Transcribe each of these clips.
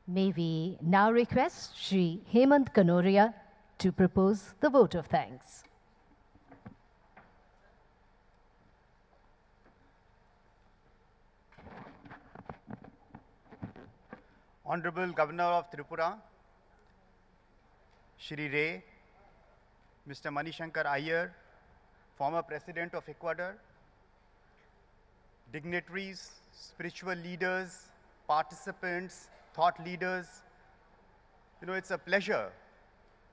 May we now request Sri Hemant Kanoria to propose the vote of thanks. Honorable Governor of Tripura, Srei, Mr. Manishankar Iyer, former President of Ecuador, dignitaries, spiritual leaders, participants, thought leaders. You know, it's a pleasure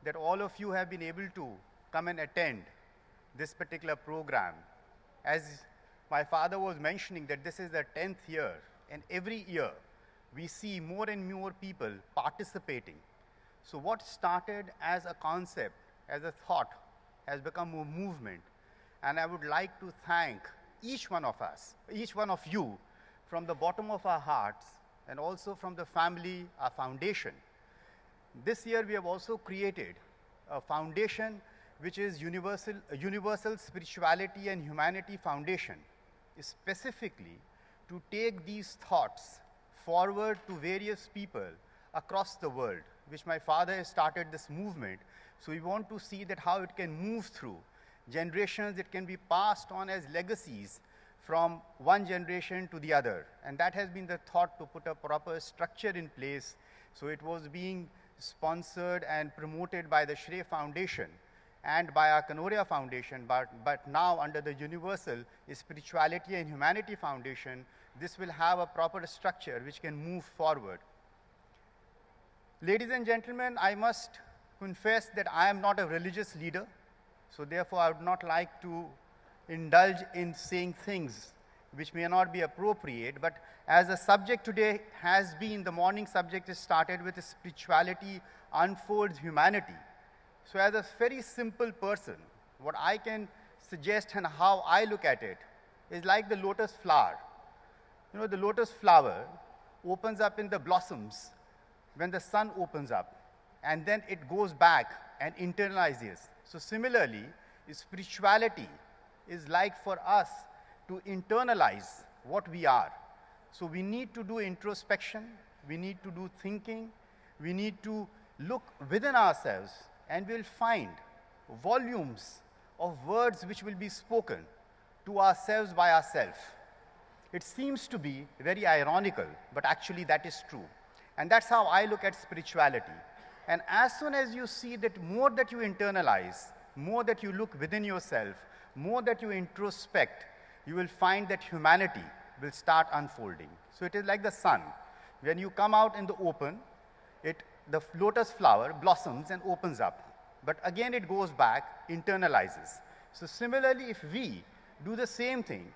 that all of you have been able to come and attend this particular program. As my father was mentioning that this is the 10th year, and every year we see more and more people participating. So what started as a concept, as a thought, has become a movement. And I would like to thank each one of us, each one of you, from the bottom of our hearts, and also from the family, our foundation. This year we have also created a foundation which is Universal Spirituality and Humanity Foundation, specifically to take these thoughts forward to various people across the world, which my father has started this movement. So we want to see that how it can move through generations, it can be passed on as legacies from one generation to the other. And that has been the thought, to put a proper structure in place. So it was being sponsored and promoted by the Srei Foundation and by our Kanoria Foundation, but now under the Universal Spirituality and Humanity Foundation, this will have a proper structure which can move forward. Ladies and gentlemen, I must confess that I am not a religious leader, so therefore I would not like to indulge in saying things which may not be appropriate, but as the subject today has been, the morning subject is started with spirituality unfolds humanity. So as a very simple person, what I can suggest and how I look at it is like the lotus flower. You know, the lotus flower opens up in the blossoms when the sun opens up, and then it goes back and internalizes. So similarly, spirituality is like for us to internalize what we are. So we need to do introspection, we need to do thinking, we need to look within ourselves, and we'll find volumes of words which will be spoken to ourselves by ourselves. It seems to be very ironical, but actually that is true. And that's how I look at spirituality. And as soon as you see that more that you internalize, more that you look within yourself, more that you introspect, you will find that humanity will start unfolding. So it is like the sun. When you come out in the open, the lotus flower blossoms and opens up. But again it goes back, internalizes. So similarly, if we do the same thing,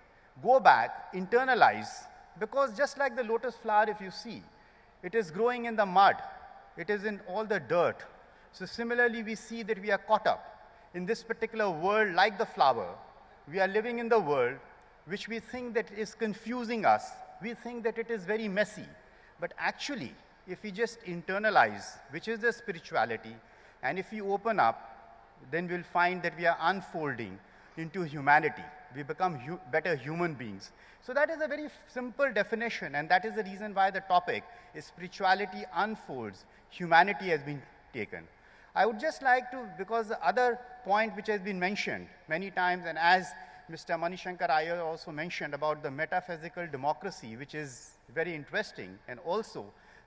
go back, internalize, because just like the lotus flower, if you see, it is growing in the mud, it is in all the dirt. So similarly, we see that we are caught up in this particular world like the flower. We are living in the world which we think that is confusing us. We think that it is very messy. But actually, if we just internalize, which is the spirituality, and if we open up, then we'll find that we are unfolding into humanity. We become better human beings. So that is a very simple definition, and that is the reason why the topic is spirituality unfolds, humanity has been taken. I would just like to, because the other point which has been mentioned many times, and as Mr. Manishankar Iyer also mentioned about the metaphysical democracy, which is very interesting, and also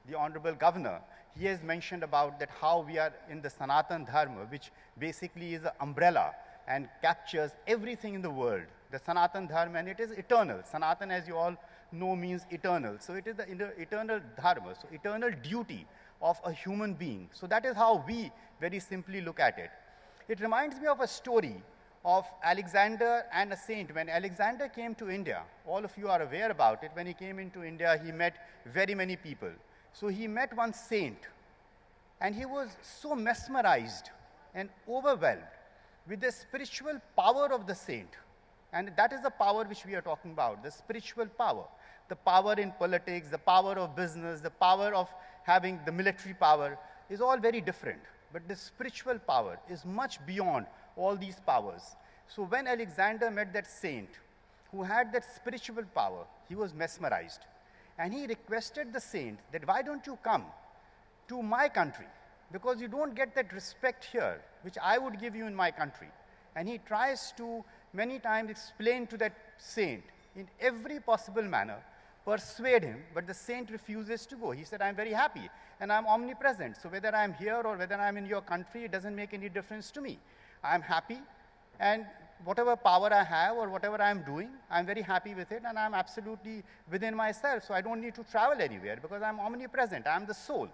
the Honorable Governor, he has mentioned about that how we are in the Sanatan Dharma, which basically is an umbrella and captures everything in the world. The Sanatan Dharma, and it is eternal. Sanatan, as you all know, means eternal. So it is the eternal Dharma, so eternal duty of a human being. So that is how we very simply look at it. It reminds me of a story of Alexander and a saint. When Alexander came to India, all of you are aware about it, when he came into India, he met very many people. So he met one saint, and he was so mesmerized and overwhelmed with the spiritual power of the saint. And that is the power which we are talking about, the spiritual power. The power in politics, the power of business, the power of having the military power is all very different. But the spiritual power is much beyond all these powers. So when Alexander met that saint who had that spiritual power, he was mesmerized. And he requested the saint that, why don't you come to my country, because you don't get that respect here, which I would give you in my country. And he tries to many times explain to that saint in every possible manner, persuade him, but the saint refuses to go. He said, I'm very happy and I'm omnipresent. So whether I'm here or whether I'm in your country, it doesn't make any difference to me. I'm happy, and whatever power I have or whatever I'm doing, I'm very happy with it, and I'm absolutely within myself. So I don't need to travel anywhere because I'm omnipresent. I'm the soul.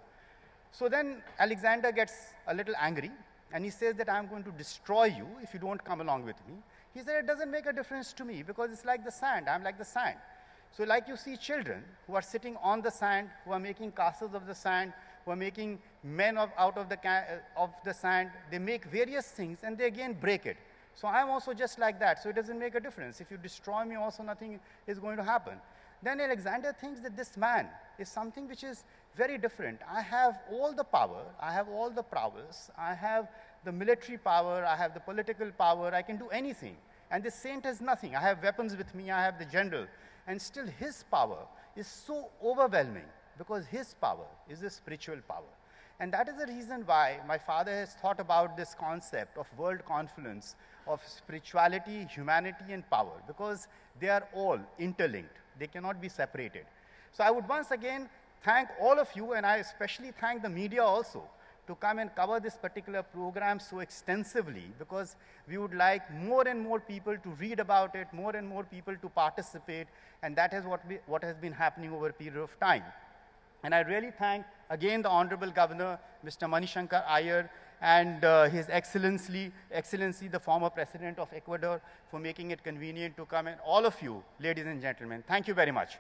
So then Alexander gets a little angry and he says that I'm going to destroy you if you don't come along with me. He said, it doesn't make a difference to me because it's like the sand. I'm like the sand. So like you see children who are sitting on the sand, who are making castles of the sand, who are making men out of the sand. They make various things and they again break it. So I'm also just like that. So it doesn't make a difference. If you destroy me also, nothing is going to happen. Then Alexander thinks that this man is something which is very different. I have all the power, I have all the prowess, I have the military power, I have the political power, I can do anything. And this saint has nothing. I have weapons with me, I have the general. And still his power is so overwhelming because his power is a spiritual power. And that is the reason why my father has thought about this concept of world confluence, of spirituality, humanity, and power, because they are all interlinked. They cannot be separated. So I would once again thank all of you, and I especially thank the media also, to come and cover this particular program so extensively, because we would like more and more people to read about it, more and more people to participate, and that is what has been happening over a period of time. And I really thank, again, the Honorable Governor, Mr. Manishankar Iyer, and His Excellency, the former President of Ecuador, for making it convenient to come, and all of you, ladies and gentlemen. Thank you very much.